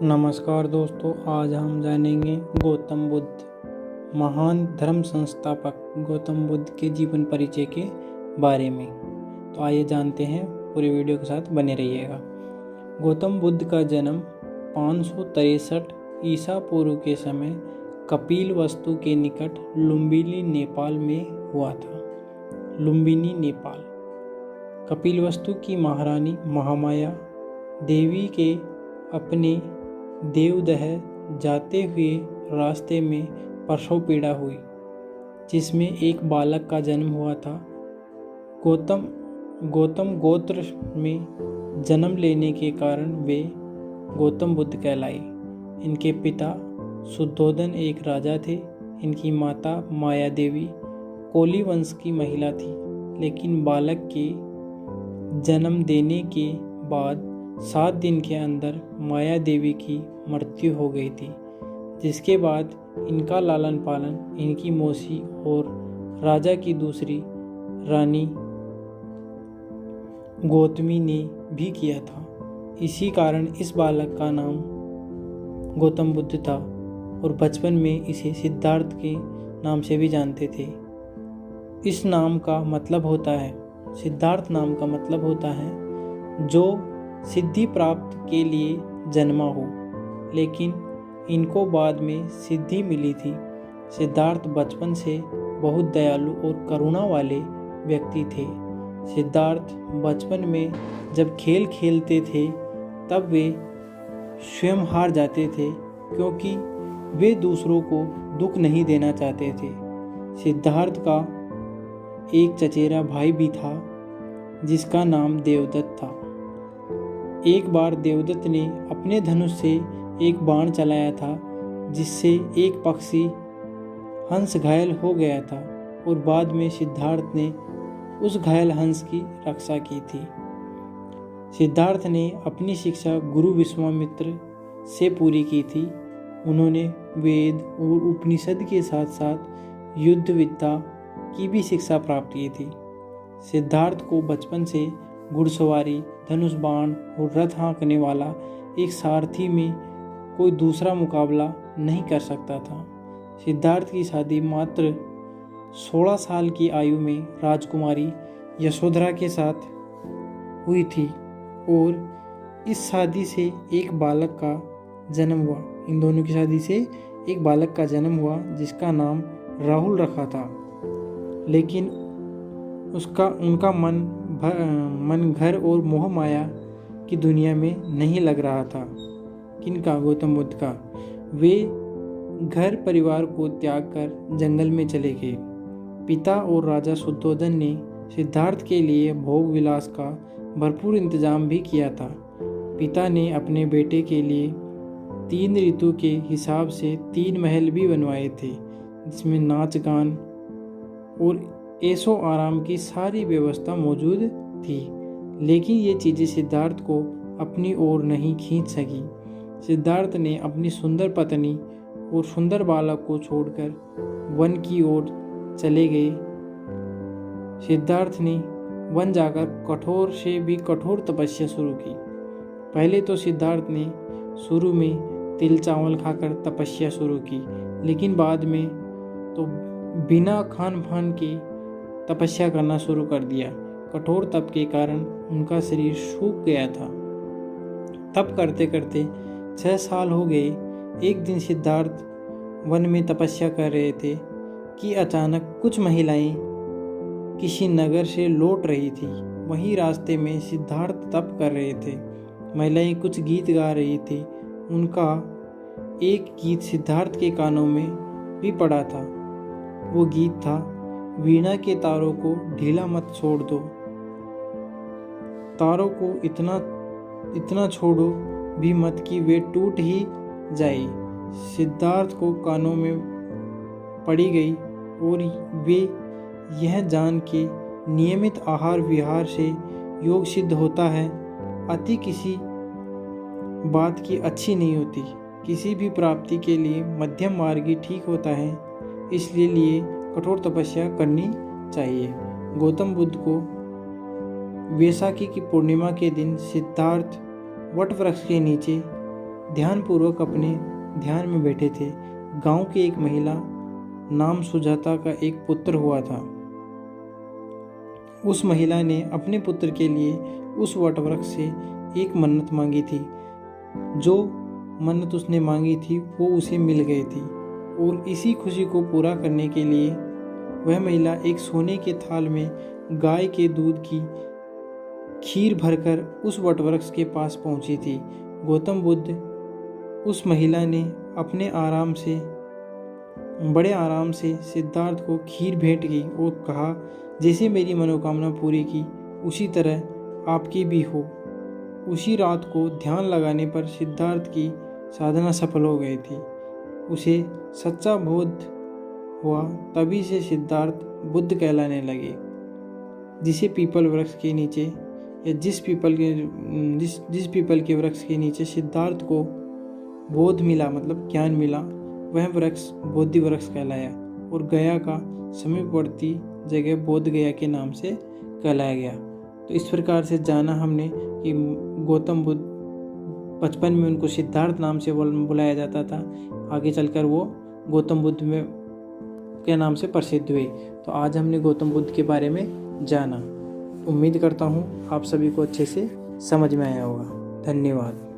नमस्कार दोस्तों, आज हम जानेंगे गौतम बुद्ध महान धर्म संस्थापक गौतम बुद्ध के जीवन परिचय के बारे में। तो आइए जानते हैं, पूरे वीडियो के साथ बने रहिएगा। गौतम बुद्ध का जन्म 563 ईसा पूर्व के समय कपिलवस्तु के निकट लुम्बिनी नेपाल में हुआ था। लुम्बिनी नेपाल कपिलवस्तु की महारानी महामाया देवी के अपने देवदह जाते हुए रास्ते में प्रसव पीड़ा हुई, जिसमें एक बालक का जन्म हुआ था। गौतम गोत्र में जन्म लेने के कारण वे गौतम बुद्ध कहलाए। इनके पिता शुद्धोधन एक राजा थे। इनकी माता माया देवी कोली वंश की महिला थी, लेकिन बालक के जन्म देने के बाद 7 दिन के अंदर माया देवी की मृत्यु हो गई थी, जिसके बाद इनका लालन पालन इनकी मौसी और राजा की दूसरी रानी गौतमी ने भी किया था। इसी कारण इस बालक का नाम गौतम बुद्ध था और बचपन में इसे सिद्धार्थ के नाम से भी जानते थे। इस नाम का मतलब होता है, सिद्धार्थ नाम का मतलब होता है जो सिद्धि प्राप्त के लिए जन्मा हो, लेकिन इनको बाद में सिद्धि मिली थी। सिद्धार्थ बचपन से बहुत दयालु और करुणा वाले व्यक्ति थे। सिद्धार्थ बचपन में जब खेल खेलते थे तब वे स्वयं हार जाते थे, क्योंकि वे दूसरों को दुख नहीं देना चाहते थे। सिद्धार्थ का एक चचेरा भाई भी था जिसका नाम देवदत्त था। एक बार देवदत्त ने अपने धनुष से एक बाण चलाया था, जिससे एक पक्षी हंस घायल हो गया था और बाद में सिद्धार्थ ने उस घायल हंस की रक्षा की थी। सिद्धार्थ ने अपनी शिक्षा गुरु विश्वामित्र से पूरी की थी। उन्होंने वेद और उपनिषद के साथ साथ युद्ध विद्या की भी शिक्षा प्राप्त की थी। सिद्धार्थ को बचपन से घुड़सवारी, धनुष बाण और रथ हाँकने वाला एक सारथी में कोई दूसरा मुकाबला नहीं कर सकता था। सिद्धार्थ की शादी मात्र 16 साल की आयु में राजकुमारी यशोधरा के साथ हुई थी और इस शादी से एक बालक का जन्म हुआ। इन दोनों की शादी से एक बालक का जन्म हुआ जिसका नाम राहुल रखा था। लेकिन उनका मन घर और मोह माया की दुनिया में नहीं लग रहा था। किनका? गौतम बुद्ध का। वे घर परिवार को त्याग कर जंगल में चले गए। पिता और राजा शुद्धोधन ने सिद्धार्थ के लिए भोग विलास का भरपूर इंतजाम भी किया था। पिता ने अपने बेटे के लिए 3 ऋतु के हिसाब से 3 महल भी बनवाए थे, जिसमें नाच गान और ऐशो आराम की सारी व्यवस्था मौजूद थी। लेकिन ये चीज़ें सिद्धार्थ को अपनी ओर नहीं खींच सकी। सिद्धार्थ ने अपनी सुंदर पत्नी और सुंदर बालक को छोड़कर वन की ओर चले गए। सिद्धार्थ ने वन जाकर कठोर से भी कठोर तपस्या शुरू की। पहले तो सिद्धार्थ ने शुरू में तिल चावल खाकर तपस्या शुरू की, लेकिन बाद में तो बिना खान पान के तपस्या करना शुरू कर दिया। कठोर तप के कारण उनका शरीर सूख गया था। तप करते करते 6 साल हो गए। एक दिन सिद्धार्थ वन में तपस्या कर रहे थे कि अचानक कुछ महिलाएं किसी नगर से लौट रही थी। वहीं रास्ते में सिद्धार्थ तप कर रहे थे। महिलाएं कुछ गीत गा रही थी। उनका एक गीत सिद्धार्थ के कानों में भी पड़ा था। वो गीत था, वीणा के तारों को ढीला मत छोड़ दो, तारों को इतना छोड़ो भी मत कि वे टूट ही जाए। सिद्धार्थ को कानों में पड़ी गई और वे यह जान के नियमित आहार विहार से योग सिद्ध होता है। अति किसी बात की अच्छी नहीं होती। किसी भी प्राप्ति के लिए मध्यम मार्ग ही ठीक होता है। इसलिए कठोर तपस्या करनी चाहिए। गौतम बुद्ध को वैसाखी की पूर्णिमा के दिन सिद्धार्थ वट वृक्ष के नीचे ध्यानपूर्वक अपने ध्यान में बैठे थे। गांव की एक महिला नाम सुजाता का एक पुत्र हुआ था। उस महिला ने अपने पुत्र के लिए उस वटवृक्ष से एक मन्नत मांगी थी। जो मन्नत उसने मांगी थी वो उसे मिल गई थी, और इसी खुशी को पूरा करने के लिए वह महिला एक सोने के थाल में गाय के दूध की खीर भरकर उस वटवृक्ष के पास पहुंची थी। गौतम बुद्ध उस महिला ने बड़े आराम से सिद्धार्थ को खीर भेंट की और कहा, जैसे मेरी मनोकामना पूरी की उसी तरह आपकी भी हो। उसी रात को ध्यान लगाने पर सिद्धार्थ की साधना सफल हो गई थी। उसे सच्चा बोध हुआ। तभी से सिद्धार्थ बुद्ध कहलाने लगे। जिस पीपल के वृक्ष के नीचे सिद्धार्थ को बोध मिला, मतलब ज्ञान मिला, वह वृक्ष बोधि वृक्ष कहलाया और गया का समीपवर्ती जगह बोध गया के नाम से कहलाया गया। तो इस प्रकार से जाना हमने कि गौतम बुद्ध बचपन में उनको सिद्धार्थ नाम से बुलाया जाता था। आगे चलकर वो गौतम बुद्ध के नाम से प्रसिद्ध हुए। तो आज हमने गौतम बुद्ध के बारे में जाना। उम्मीद करता हूँ आप सभी को अच्छे से समझ में आया होगा। धन्यवाद।